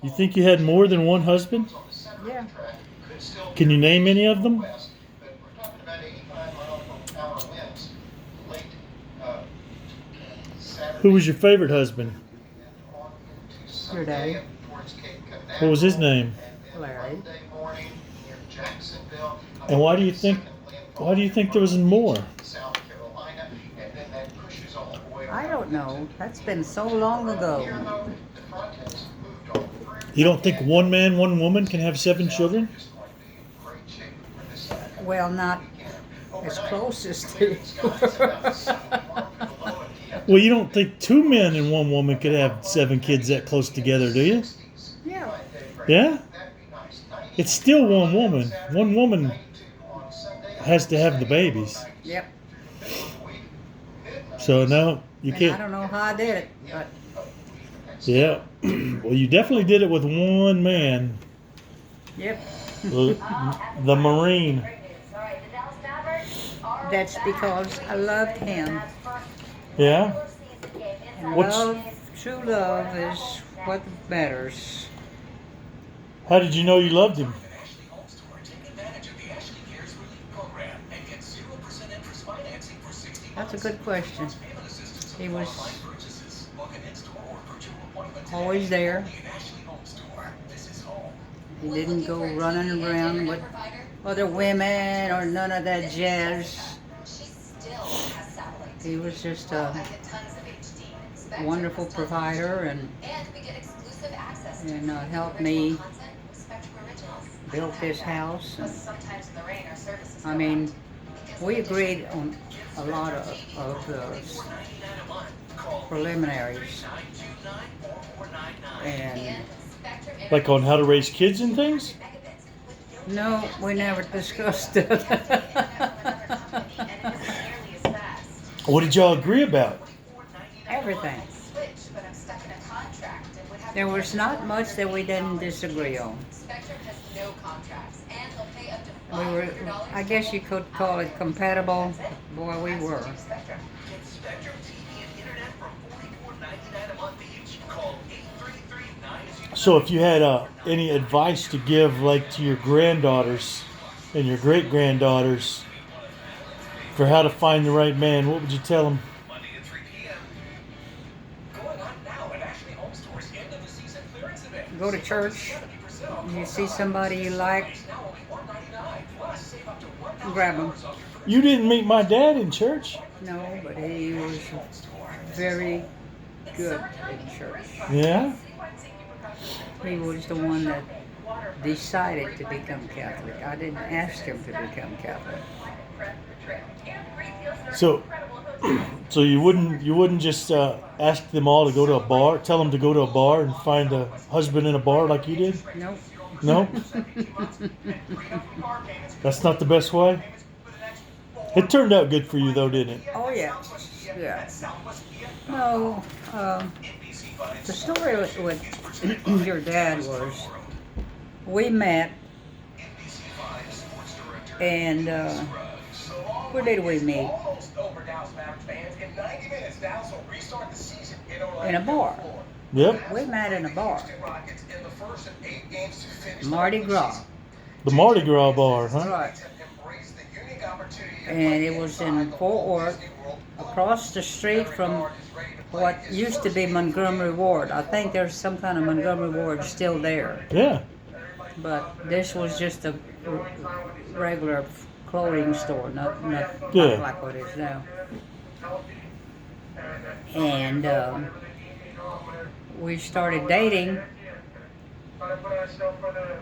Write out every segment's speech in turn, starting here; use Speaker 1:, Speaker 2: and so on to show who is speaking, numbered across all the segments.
Speaker 1: You think you had more than one husband?
Speaker 2: Yeah.
Speaker 1: Can you name any of them? Who was your favorite husband?
Speaker 2: Your daddy,
Speaker 1: What was his name?
Speaker 2: Larry.
Speaker 1: And why do you think there was more?
Speaker 2: I don't know. That's been so long ago.
Speaker 1: You don't think one man, one woman can have 7 children?
Speaker 2: Well, not as close as to.
Speaker 1: Well, you don't think 2 men and one woman could have 7 kids that close together, do you?
Speaker 2: Yeah.
Speaker 1: Yeah? It's still one woman. One woman has to have the babies.
Speaker 2: Yep.
Speaker 1: So no, you
Speaker 2: And I
Speaker 1: can't.
Speaker 2: don't know how I did it, but
Speaker 1: Yeah. Well, you definitely did it with one man,
Speaker 2: yep.
Speaker 1: the Marine.
Speaker 2: That's because I loved him.
Speaker 1: Yeah.
Speaker 2: And
Speaker 1: What's
Speaker 2: true love is what matters.
Speaker 1: How did you know you loved him?
Speaker 2: That's a good question. He was always there. He didn't go running around with other women or none of that jazz. He was just a wonderful provider and helped me build this house. And, I mean, we agreed on a lot of the preliminaries, and
Speaker 1: Like on how to raise kids and things?
Speaker 2: no, we never discussed it.
Speaker 1: What did y'all agree about?
Speaker 2: Everything. There was not much that we didn't disagree on. We were, I guess you could call it compatible. Boy, we were.
Speaker 1: So if you had any advice to give, like to your granddaughters and your great granddaughters, for how to find the right man, what would you tell them?
Speaker 2: Go to church. You see somebody you like, grab them.
Speaker 1: You didn't meet my dad in church.
Speaker 2: No, but he was very good in church.
Speaker 1: Yeah?
Speaker 2: He was the one that decided to become Catholic. I didn't ask him to become Catholic.
Speaker 1: So, so you wouldn't just ask them all to go to a bar, tell them to go to a bar and find a husband in a bar like you did?
Speaker 2: Nope.
Speaker 1: No? That's not the best way? It turned out good for you though, didn't it?
Speaker 2: Oh yeah, yeah. No, the story with your dad was we met, and where did we meet? In a bar.
Speaker 1: Yep.
Speaker 2: We met in a bar. Mardi Gras.
Speaker 1: The Mardi Gras bar, huh?
Speaker 2: Right. And it was in Fort Worth, across the street from what used to be Montgomery Ward. I think there's some kind of Montgomery Ward still there.
Speaker 1: Yeah.
Speaker 2: But this was just a regular clothing store, not
Speaker 1: Yeah.
Speaker 2: like what it is now. And we started dating,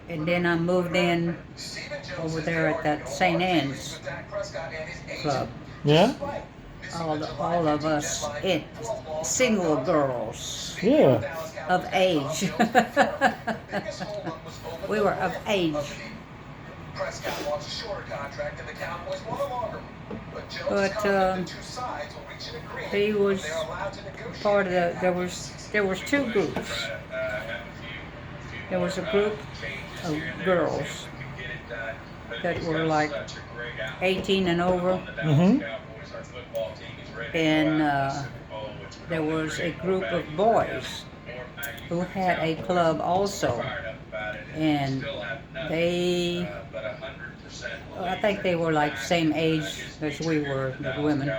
Speaker 2: and then I moved in over there at that St. Anne's club.
Speaker 1: Yeah?
Speaker 2: All of us single girls
Speaker 1: Yeah.
Speaker 2: of age. We were of age. But he was part of there was two groups. There was a group of girls that were like 18 and over,
Speaker 1: Mm-hmm.
Speaker 2: and there was a group of boys who had a club also, and they, I think they were like same age as we were, the women,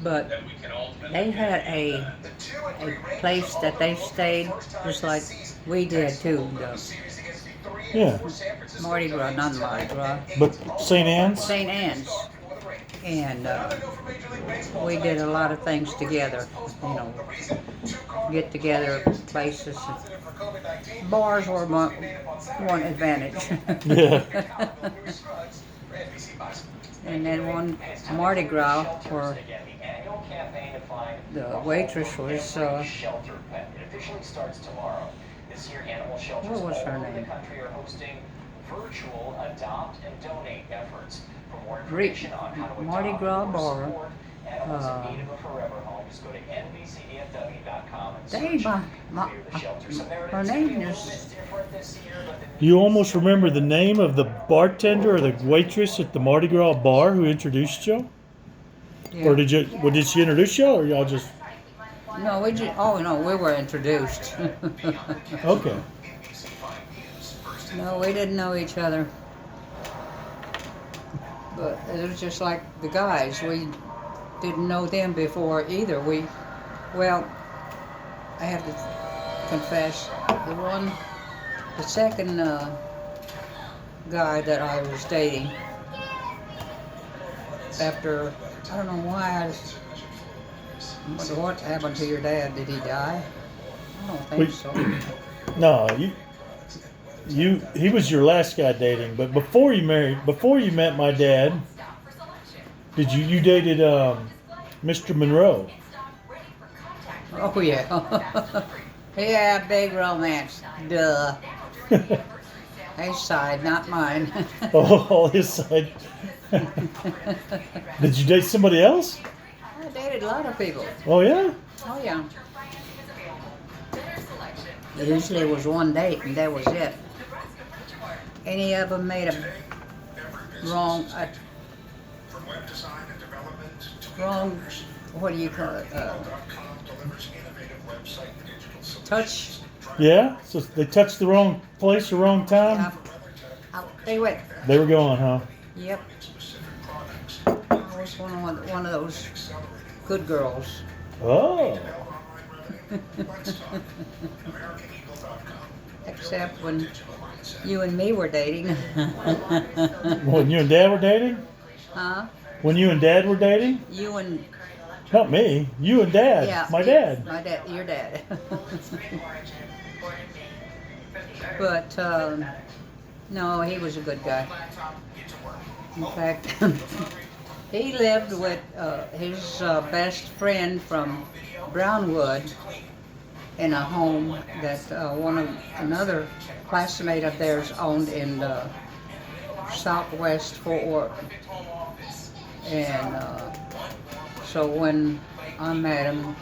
Speaker 2: but they had a place that they stayed just like we did too.
Speaker 1: Yeah.
Speaker 2: Mardi Gras, not Mardi Gras,
Speaker 1: But St. Anne's?
Speaker 2: St. Anne's, and we did a lot of things together. You know, get together places. Bars were one advantage.
Speaker 1: Yeah.
Speaker 2: And then one Mardi Gras where the waitress was, what was her name? Mardi Gras bar. Her name is.
Speaker 1: You almost remember the name of the bartender or the waitress at the Mardi Gras bar who introduced you?
Speaker 2: Yeah.
Speaker 1: Or did you? Well, did she introduce you, or y'all just?
Speaker 2: No, we just. Oh no, we were introduced.
Speaker 1: Okay.
Speaker 2: No, we didn't know each other. But it was just like the guys. We didn't know them before either. Well, I have to confess, the second guy that I was dating, after, I don't know why, what happened to your dad? Did he die? I don't think so.
Speaker 1: No, he was your last guy dating, but before you met my dad, you dated Mr. Monroe?
Speaker 2: Oh yeah. Yeah, big romance. Duh. His side, not mine.
Speaker 1: Oh, his side. Did you date somebody else?
Speaker 2: I dated a lot of people.
Speaker 1: Oh yeah?
Speaker 2: Oh yeah. Usually it was one date and that was it. Any of them made a wrong, what do you call it? Touch.
Speaker 1: Yeah? So they touched the wrong place or wrong time?
Speaker 2: They went.
Speaker 1: They were gone, huh?
Speaker 2: Yep. I was one of those good girls.
Speaker 1: Oh.
Speaker 2: Except when you and me were dating.
Speaker 1: When you and Dad were dating?
Speaker 2: Huh?
Speaker 1: When you and Dad were dating?
Speaker 2: You and.
Speaker 1: Not me. You and Dad.
Speaker 2: Yeah.
Speaker 1: My dad.
Speaker 2: My dad. Your dad. But no, he was a good guy. In fact, he lived with his best friend from Brownwood in a home that another classmate of theirs owned in Southwest Fort Worth. And so when I met him,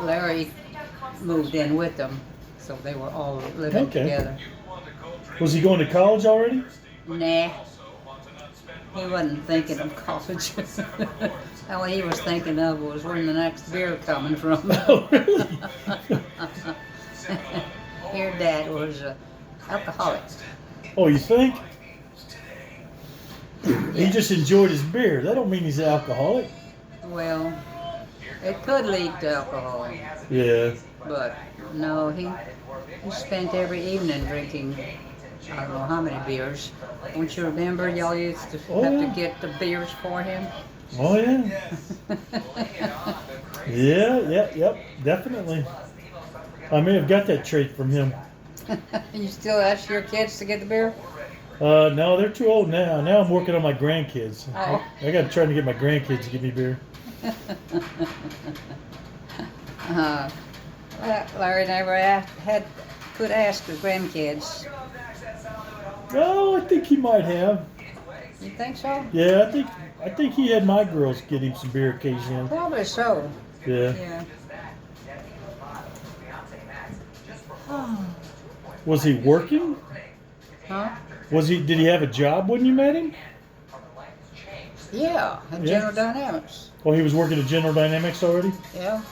Speaker 2: Larry moved in with them, so they were all living together.
Speaker 1: Was he going to college already?
Speaker 2: Nah, he wasn't thinking of college. All he was thinking of was where the next beer coming from.
Speaker 1: Oh, really?
Speaker 2: Your dad was an alcoholic.
Speaker 1: Oh, you think? He just enjoyed his beer. That don't mean he's an alcoholic.
Speaker 2: Well, it could lead to alcohol.
Speaker 1: Yeah.
Speaker 2: But no, he spent every evening drinking, I don't know how many beers. Don't you remember y'all used to have to get the beers for him?
Speaker 1: Oh yeah. Yep, definitely. I may have got that trait from him.
Speaker 2: You still ask your kids to get the beer?
Speaker 1: No, they're too old now. Now I'm working on my grandkids.
Speaker 2: Oh.
Speaker 1: I got to try to get my grandkids to give me beer.
Speaker 2: Larry never could ask the grandkids.
Speaker 1: Oh, I think he might have.
Speaker 2: You think so?
Speaker 1: Yeah, I think he had my girls get him some beer occasionally.
Speaker 2: Probably so.
Speaker 1: Yeah.
Speaker 2: Oh.
Speaker 1: Was he working?
Speaker 2: Huh?
Speaker 1: Did he have a job when you met him?
Speaker 2: Yeah, at General Dynamics.
Speaker 1: Oh, he was working at General Dynamics already?
Speaker 2: Yeah.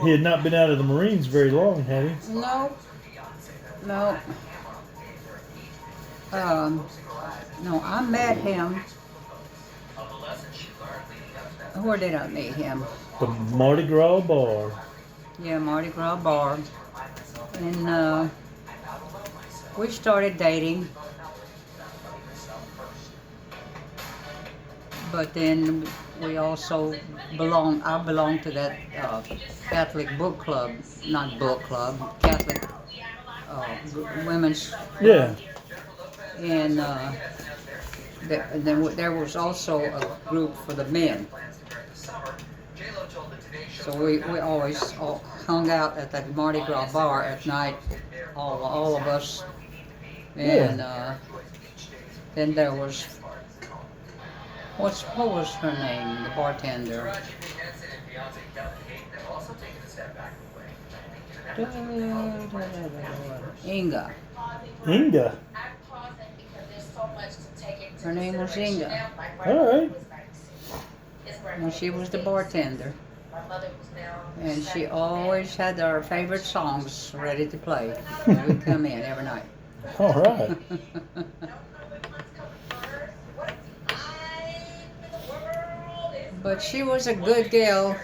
Speaker 1: he had not been out of the Marines very long, had he?
Speaker 2: No, no. Um, no, I met him. Where did I meet him?
Speaker 1: The Mardi Gras bar.
Speaker 2: Yeah, Mardi Gras bar. And we started dating. But then we also I belong to that Catholic book club, not book club, Catholic women's club.
Speaker 1: Yeah.
Speaker 2: And then there was also a group for the men. So we always all hung out at that Mardi Gras bar at night, all of us. And then there was, what was her name, the bartender? Inga.
Speaker 1: Inga.
Speaker 2: Her name was Inga.
Speaker 1: All right.
Speaker 2: And she was the bartender. And she always had our favorite songs ready to play. We'd come in every night.
Speaker 1: All right.
Speaker 2: But she was a good girl.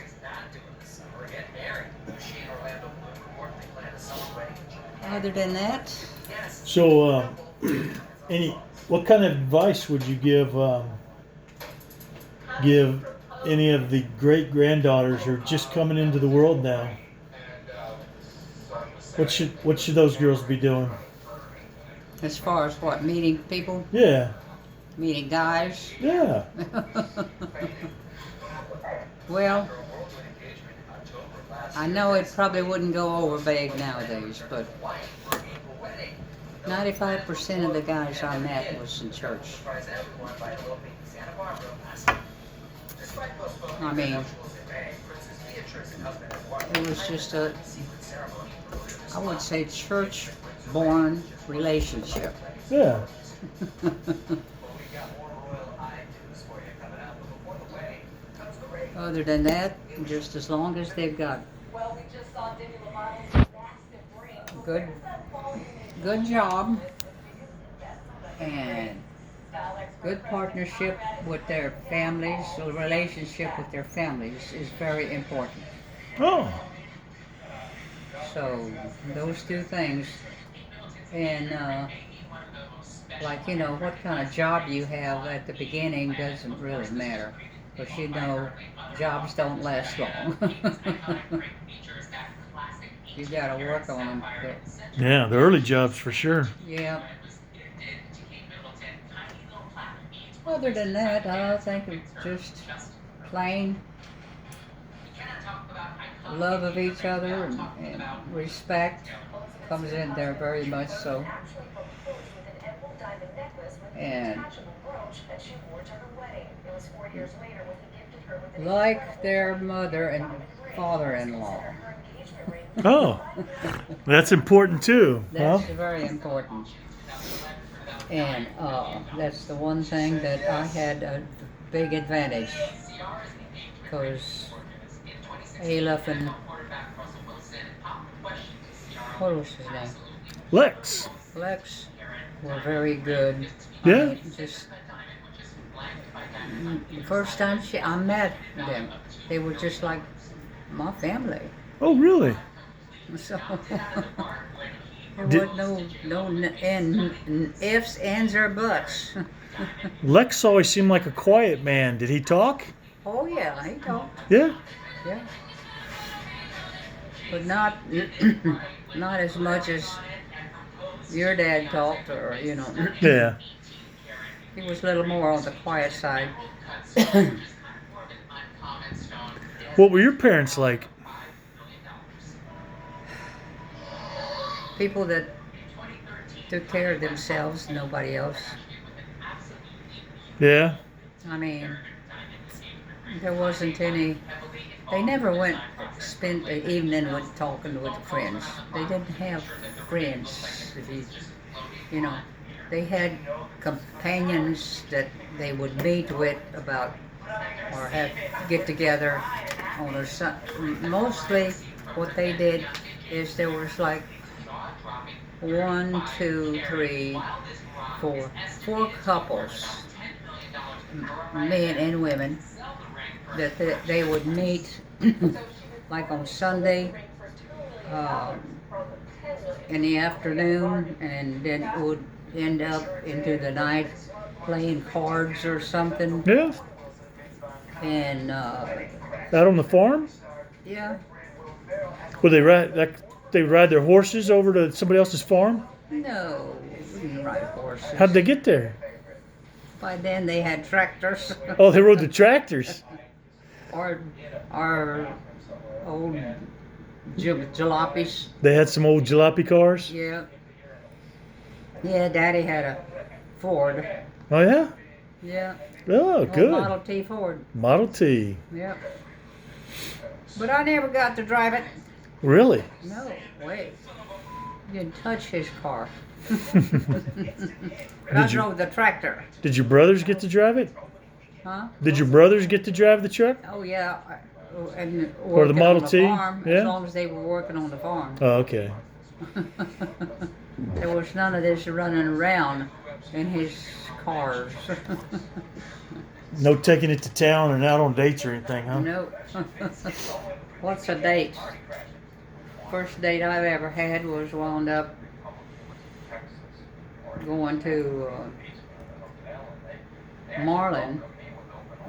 Speaker 2: Other than that,
Speaker 1: So, what kind of advice would you give any of the great granddaughters who are just coming into the world now? What should those girls be doing?
Speaker 2: as far as what, meeting people,
Speaker 1: Yeah.
Speaker 2: meeting guys.
Speaker 1: Yeah.
Speaker 2: Well, I know it probably wouldn't go over big nowadays, but 95% of the guys I met was in church. I mean, it was just I would say church-born relationship.
Speaker 1: Yeah.
Speaker 2: Other than that, just as long as they've got good job and good partnership with their families, so relationship with their families is very important.
Speaker 1: Oh.
Speaker 2: So those two things, and like what kind of job you have at the beginning doesn't really matter, because jobs don't last long. You gotta work on them.
Speaker 1: Yeah, the early jobs for sure.
Speaker 2: Yeah. Other than that, I think it's just plain love of each other and respect comes in there very much so. And like their mother and father-in-law.
Speaker 1: Oh, that's important too.
Speaker 2: That's
Speaker 1: Huh?
Speaker 2: very important. And that's the one thing that I had a big advantage, because Aleph and what was his name?
Speaker 1: Lex.
Speaker 2: Lex were very good.
Speaker 1: Yeah.
Speaker 2: I mean, just the first time I met them, they were just like my family.
Speaker 1: Oh, really?
Speaker 2: So there was no ifs, ands, or buts.
Speaker 1: Lex always seemed like a quiet man. Did he talk?
Speaker 2: Oh yeah, he talked.
Speaker 1: Yeah.
Speaker 2: Yeah, but not not as much as your dad talked, or
Speaker 1: Yeah.
Speaker 2: he was a little more on the quiet side.
Speaker 1: What were your parents like?
Speaker 2: People that took care of themselves, nobody else.
Speaker 1: Yeah.
Speaker 2: I mean, there wasn't any. They never spent the evening with talking with friends. They didn't have friends. They had companions that they would meet with or get together on mostly what they did is there was like one, two, three, four couples, men and women, that they would meet like on Sunday um, in the afternoon, and then it would end up into the night playing cards or something.
Speaker 1: Yeah.
Speaker 2: And
Speaker 1: Out on the farm?
Speaker 2: yeah,
Speaker 1: Would they ride they ride their horses over to somebody else's farm?
Speaker 2: no, we didn't ride horses.
Speaker 1: How'd they get there?
Speaker 2: By then they had tractors.
Speaker 1: Oh, they rode the tractors.
Speaker 2: or old jalopies.
Speaker 1: They had some old jalopy cars.
Speaker 2: Yeah. Yeah, Daddy had a Ford.
Speaker 1: Oh yeah.
Speaker 2: Yeah.
Speaker 1: Oh,
Speaker 2: Old
Speaker 1: good.
Speaker 2: Model T Ford.
Speaker 1: Model T.
Speaker 2: Yeah. But I never got to drive it.
Speaker 1: Really?
Speaker 2: No, wait. Didn't touch his car. But I
Speaker 1: Did you-
Speaker 2: drove the tractor.
Speaker 1: Did your brothers get to drive it?
Speaker 2: Huh?
Speaker 1: Did your brothers get to drive the truck?
Speaker 2: Oh yeah. And
Speaker 1: Or the
Speaker 2: working
Speaker 1: Model
Speaker 2: on the
Speaker 1: T?
Speaker 2: farm,
Speaker 1: Yeah.
Speaker 2: as long as they were working on the farm.
Speaker 1: Oh, okay.
Speaker 2: There was none of this running around in his cars.
Speaker 1: No taking it to town and out on dates or anything, huh?
Speaker 2: Nope. What's a date? First date I've ever had was wound up going to Marlin.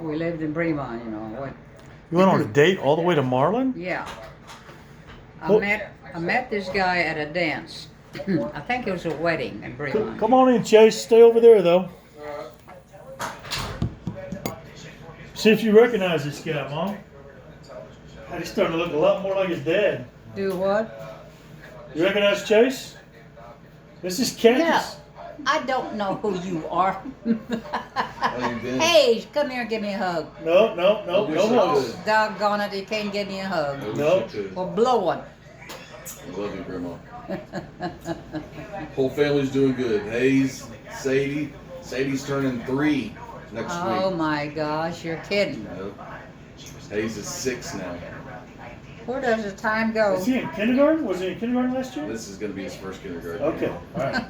Speaker 2: We lived in Bremont, you know.
Speaker 1: You went on a date all the way to Marlin?
Speaker 2: Yeah.
Speaker 1: Oh.
Speaker 2: I met this guy at a dance. I think it was a wedding in Bremont.
Speaker 1: Come on in, Chase. Stay over there, though. See if you recognize this guy, Mom. He's starting to look a lot more like his dad.
Speaker 2: Do what?
Speaker 1: You recognize Chase? This is Candace.
Speaker 2: No, I don't know who you are.
Speaker 3: How you been?
Speaker 2: Hey, come here and give me a hug.
Speaker 1: No
Speaker 3: I wish I
Speaker 1: hugs.
Speaker 3: could.
Speaker 2: Doggone it, you can't give me a
Speaker 3: I
Speaker 2: hug.
Speaker 3: wish
Speaker 1: No.
Speaker 3: I could.
Speaker 2: Well, blow one.
Speaker 3: I love you, Grandma. Whole family's doing good. Hayes, Sadie. Sadie's turning 3 next
Speaker 2: Oh
Speaker 3: week.
Speaker 2: my gosh, you're kidding.
Speaker 3: Yep. Hayes is 6 now.
Speaker 2: Where does the time go?
Speaker 1: Was he in kindergarten? Was he in kindergarten last year?
Speaker 3: This is going to be his first kindergarten.
Speaker 1: Okay, all right.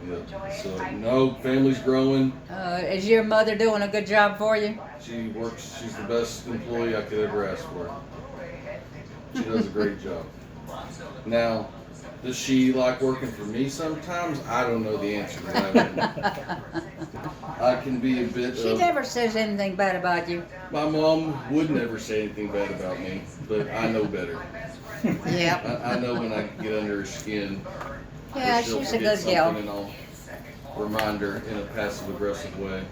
Speaker 3: Yeah. So, no, family's growing.
Speaker 2: Is your mother doing a good job for you?
Speaker 3: She works, she's the best employee I could ever ask for. She does a great job. Now, does she like working for me sometimes? I don't know the answer to that. I can be a bit
Speaker 2: She
Speaker 3: of...
Speaker 2: never says anything bad about you.
Speaker 3: My mom would never say anything bad about me, but I know better.
Speaker 2: Yeah.
Speaker 3: I know when I get under her skin.
Speaker 2: Yeah,
Speaker 3: or she'll
Speaker 2: she's a
Speaker 3: forget
Speaker 2: good gal.
Speaker 3: something And I'll remind her in a passive aggressive way.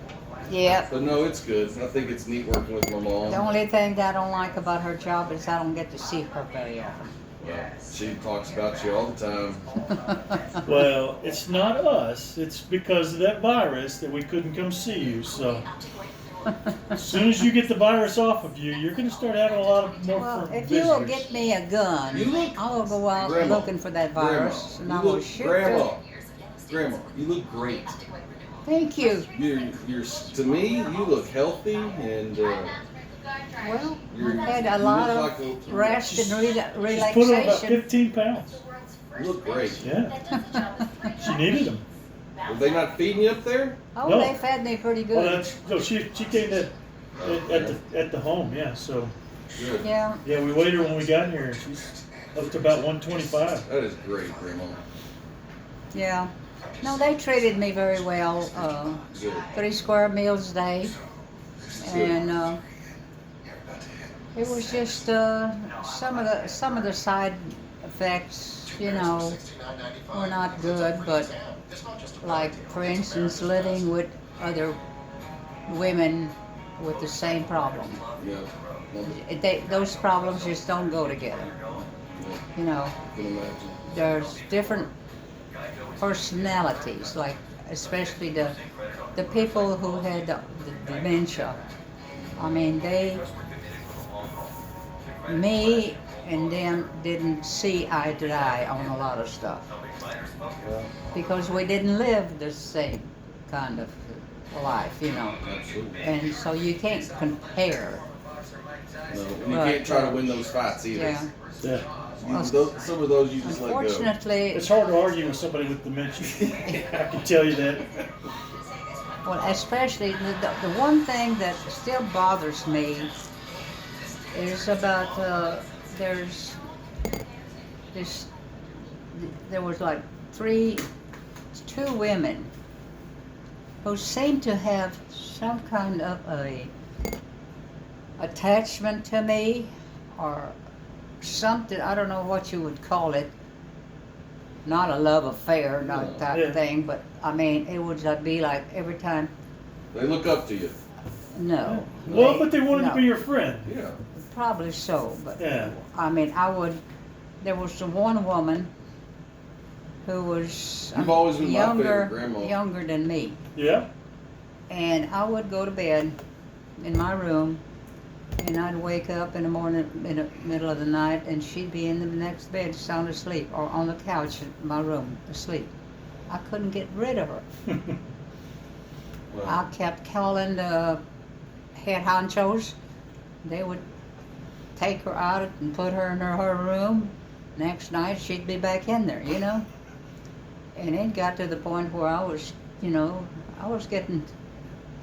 Speaker 2: Yeah.
Speaker 3: But no, it's good. I think it's neat working with my mom.
Speaker 2: The only thing that I don't like about her job is I don't get to see her very often.
Speaker 3: Well, she talks about you all the time.
Speaker 1: Well, it's not us. It's because of that virus that we couldn't come see you. So as soon as you get the virus off of you, you're going to start having a lot of more
Speaker 2: Well,
Speaker 1: for
Speaker 2: if you will
Speaker 1: visitors.
Speaker 2: get me a gun,
Speaker 3: You look-
Speaker 2: I'll go out
Speaker 3: Grandma,
Speaker 2: looking for that virus, and I
Speaker 3: you
Speaker 2: will
Speaker 3: look,
Speaker 2: shoot
Speaker 3: Grandma,
Speaker 2: it.
Speaker 3: Grandma, you look great.
Speaker 2: Thank you.
Speaker 3: You're to me, you look healthy and
Speaker 2: Well,
Speaker 3: you're,
Speaker 2: I've had a
Speaker 3: you
Speaker 2: lot
Speaker 3: look
Speaker 2: of
Speaker 3: like
Speaker 2: rest and
Speaker 1: She's put on about
Speaker 2: relaxation.
Speaker 1: 15 pounds.
Speaker 3: you look great.
Speaker 1: Yeah, she needed them.
Speaker 3: Are they not feeding you up there?
Speaker 2: Oh,
Speaker 1: No.
Speaker 2: they fed me pretty
Speaker 1: Well,
Speaker 2: good.
Speaker 1: that's no. She came at the home. Yeah, so
Speaker 3: Good.
Speaker 2: Yeah.
Speaker 1: yeah, we weighed her when we got here. She's up to about 125.
Speaker 3: That is great, Grandma.
Speaker 2: Yeah. No, they treated me very well.
Speaker 3: Good.
Speaker 2: 3 square meals a day. And it was just some of the side effects, you know, were not good. But like, for instance, living with other women with the same problem,
Speaker 3: Yeah.
Speaker 2: those problems just don't go together. You know,
Speaker 3: I can imagine.
Speaker 2: there's different personalities, like especially the people who had the dementia. I mean, me and them didn't see eye to eye on a lot of stuff
Speaker 3: Yeah,
Speaker 2: because we didn't live the same kind of life, you know.
Speaker 3: absolutely.
Speaker 2: And so you can't compare
Speaker 3: No, and you
Speaker 2: But,
Speaker 3: can't try to win those fights either.
Speaker 2: Yeah.
Speaker 1: Yeah.
Speaker 3: Some of those you just let go.
Speaker 2: Unfortunately,
Speaker 1: It's hard to argue with somebody with dementia. I can tell you that.
Speaker 2: well, especially the one thing that still bothers me is about there's this. There was like two women who seemed to have some kind of a attachment to me or something. I don't know what you would call it. Not a love affair, not that
Speaker 1: Yeah.
Speaker 2: thing, but I mean, it would be like every time.
Speaker 3: They look up to you.
Speaker 2: No.
Speaker 1: Well, but they wanted
Speaker 2: no.
Speaker 1: to be your friend.
Speaker 3: Yeah.
Speaker 2: Probably so, but
Speaker 1: Yeah.
Speaker 2: I mean, there was the one woman who was
Speaker 3: You've always been my favorite grandma.
Speaker 2: younger than me.
Speaker 1: Yeah.
Speaker 2: And I would go to bed in my room, and I'd wake up in the morning, in the middle of the night, and she'd be in the next bed, sound asleep, or on the couch in my room, asleep. I couldn't get rid of her.
Speaker 3: Well,
Speaker 2: I kept calling the head honchos. They would take her out and put her in her room. Next night, she'd be back in there, you know? And it got to the point where I was, I was getting,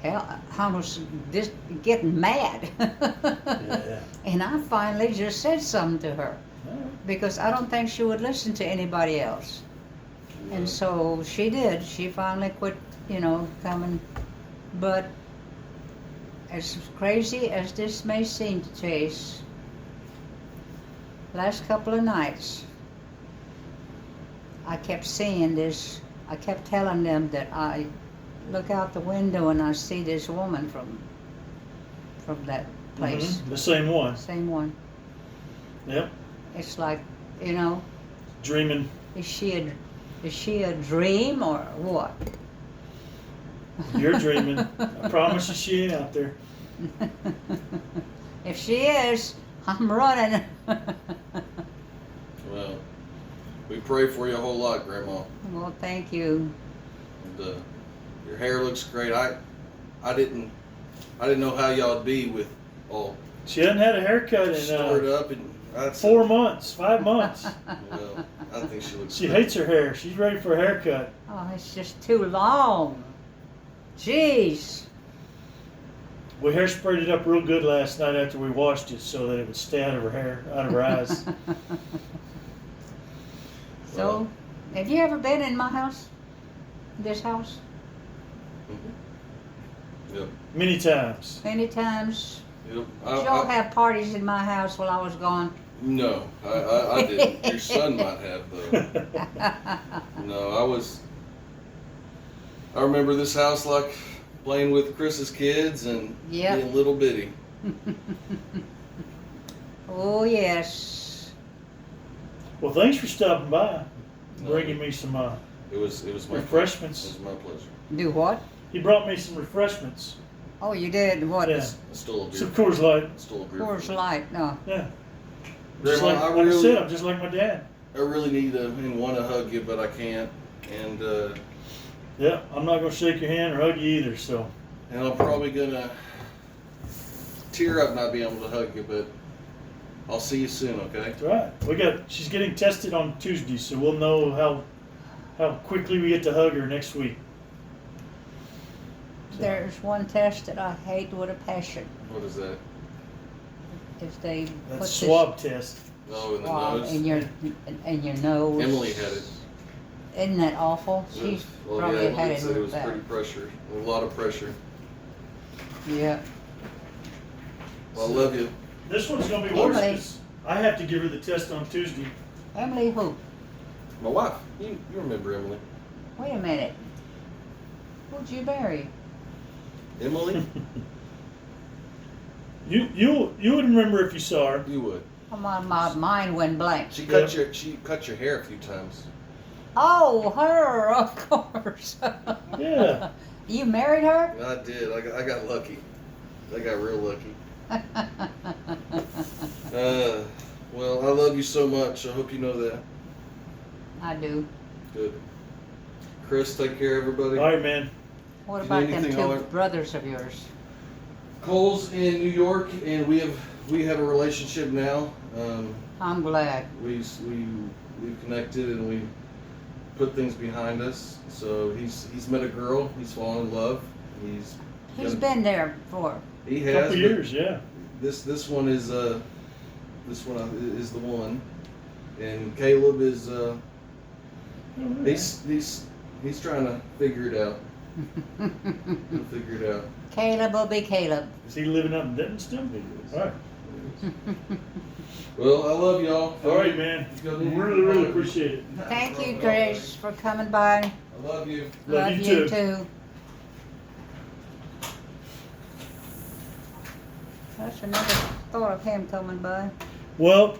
Speaker 2: I was just getting mad.
Speaker 1: Yeah.
Speaker 2: And I finally just said something to her
Speaker 1: All right.
Speaker 2: because I don't think she would listen to anybody else. And so she did. She finally quit, coming. But as crazy as this may seem to Chase, last couple of nights, I kept seeing this. I kept telling them that I look out the window and I see this woman from that place.
Speaker 1: Mhm. The same one.
Speaker 2: Same one.
Speaker 1: Yep.
Speaker 2: It's like,
Speaker 1: Dreaming.
Speaker 2: is she a dream or what?
Speaker 1: You're dreaming. I promise you she ain't out there.
Speaker 2: If she is, I'm running.
Speaker 3: Well, we pray for you a whole lot, Grandma.
Speaker 2: Well, thank you.
Speaker 3: And your hair looks great. I didn't know how y'all'd be with all
Speaker 1: She hadn't had a haircut
Speaker 3: stored
Speaker 1: in
Speaker 3: up and I'd
Speaker 1: 4 months, 5 months.
Speaker 3: Well, I think she looks.
Speaker 1: She
Speaker 3: great.
Speaker 1: hates her hair. She's ready for a haircut.
Speaker 2: Oh, it's just too long. Jeez.
Speaker 1: We hairsprayed it up real good last night after we washed it so that it would stay out of her hair, out of her eyes.
Speaker 2: So, have you ever been in my house? This house?
Speaker 3: Yep.
Speaker 1: Many times.
Speaker 2: Many times.
Speaker 3: Yep.
Speaker 2: Did y'all have parties in my house while I was gone?
Speaker 3: No, I didn't. Your son might have though. No, I remember this house like playing with Chris's kids and
Speaker 2: Yep.
Speaker 3: being little bitty.
Speaker 2: Oh, yes.
Speaker 1: Well, thanks for stopping by, bringing me some
Speaker 3: It was my
Speaker 1: refreshments.
Speaker 3: It was my pleasure.
Speaker 2: Do what?
Speaker 1: He brought me some refreshments.
Speaker 2: Oh, you did? What?
Speaker 1: Yeah.
Speaker 3: I stole a beer.
Speaker 1: Some Coors Light.
Speaker 3: Stole a beer.
Speaker 2: Coors Light. No.
Speaker 1: Yeah. Just
Speaker 3: Grandma,
Speaker 1: like I said, I'm just like my dad.
Speaker 3: I really need and want to hug you, but I can't. And
Speaker 1: Yeah, I'm not gonna shake your hand or hug you either. So.
Speaker 3: and I'm probably gonna tear up not being able to hug you, but I'll see you soon, okay?
Speaker 1: That's right. She's getting tested on Tuesday, so we'll know how quickly we get to hug her next week. So,
Speaker 2: There's one test that I hate with a passion.
Speaker 3: What is that?
Speaker 2: Is they put
Speaker 1: that's
Speaker 2: this
Speaker 1: swab test.
Speaker 3: Oh, in the
Speaker 2: swab
Speaker 3: nose.
Speaker 2: in your nose.
Speaker 3: Emily had it.
Speaker 2: Isn't that awful? She's
Speaker 3: Well,
Speaker 2: probably
Speaker 3: yeah,
Speaker 2: had
Speaker 3: Emily
Speaker 2: it
Speaker 3: said it
Speaker 2: real
Speaker 3: was
Speaker 2: bad.
Speaker 3: pretty pressure, a lot of pressure.
Speaker 2: Yeah.
Speaker 3: Well, I love you.
Speaker 1: This one's gonna be worse
Speaker 2: Emily.
Speaker 1: 'cause I have to give her the test on Tuesday.
Speaker 2: Emily who?
Speaker 3: My wife. You remember Emily?
Speaker 2: Wait a minute. Who'd you marry?
Speaker 3: Emily?
Speaker 1: You would remember if you saw her.
Speaker 3: You would.
Speaker 2: Oh, my mind went blank.
Speaker 3: She cut your hair a few times.
Speaker 2: Oh, her, of course.
Speaker 1: Yeah.
Speaker 2: You married her?
Speaker 3: I did. I got lucky. I got real lucky. Well, I love you so much. I hope you know that.
Speaker 2: I do.
Speaker 3: Good. Chris, take care, everybody.
Speaker 1: All right, man.
Speaker 2: What
Speaker 3: If
Speaker 2: about
Speaker 3: you need
Speaker 2: them
Speaker 3: anything,
Speaker 2: two
Speaker 3: holler.
Speaker 2: brothers of yours?
Speaker 3: Cole's in New York, and we have we have a relationship now.
Speaker 2: I'm glad.
Speaker 3: We connected and we put things behind us. So he's met a girl. He's fallen in love.
Speaker 2: He's
Speaker 3: gonna-
Speaker 2: been there before.
Speaker 3: He
Speaker 1: A
Speaker 3: has.
Speaker 1: couple
Speaker 3: but
Speaker 1: years, yeah.
Speaker 3: This one is the one, and Caleb is he's trying to figure it out. He'll figure it out.
Speaker 2: Caleb will be Caleb.
Speaker 1: Is he living up in Denton still? All right.
Speaker 3: Well, I love y'all.
Speaker 1: All right, man. Really appreciate it.
Speaker 2: Thank you, Grace, for coming by.
Speaker 3: I love you.
Speaker 1: Love you
Speaker 2: too. That's another thought of him coming by.
Speaker 1: Well,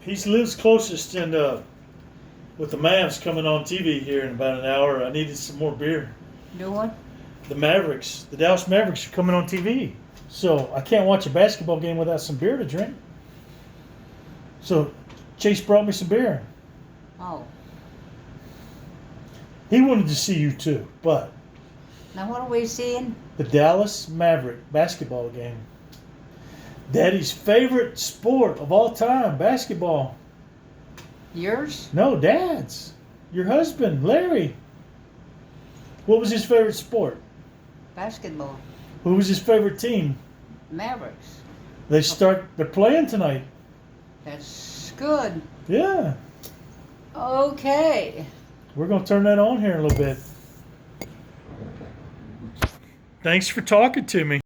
Speaker 1: he lives closest, and with the Mavs coming on TV here in about an hour, I needed some more beer.
Speaker 2: Do what?
Speaker 1: The Dallas Mavericks are coming on TV, so I can't watch a basketball game without some beer to drink. So Chase brought me some beer.
Speaker 2: Oh.
Speaker 1: He wanted to see you too, but
Speaker 2: Now what are we seeing?
Speaker 1: the Dallas Maverick basketball game. Daddy's favorite sport of all time, basketball.
Speaker 2: Yours?
Speaker 1: No, Dad's. Your husband, Larry. What was his favorite sport?
Speaker 2: Basketball.
Speaker 1: Who was his favorite team?
Speaker 2: Mavericks.
Speaker 1: They're playing tonight.
Speaker 2: That's good.
Speaker 1: Yeah.
Speaker 2: Okay.
Speaker 1: We're going to turn that on here in a little bit. Thanks for talking to me.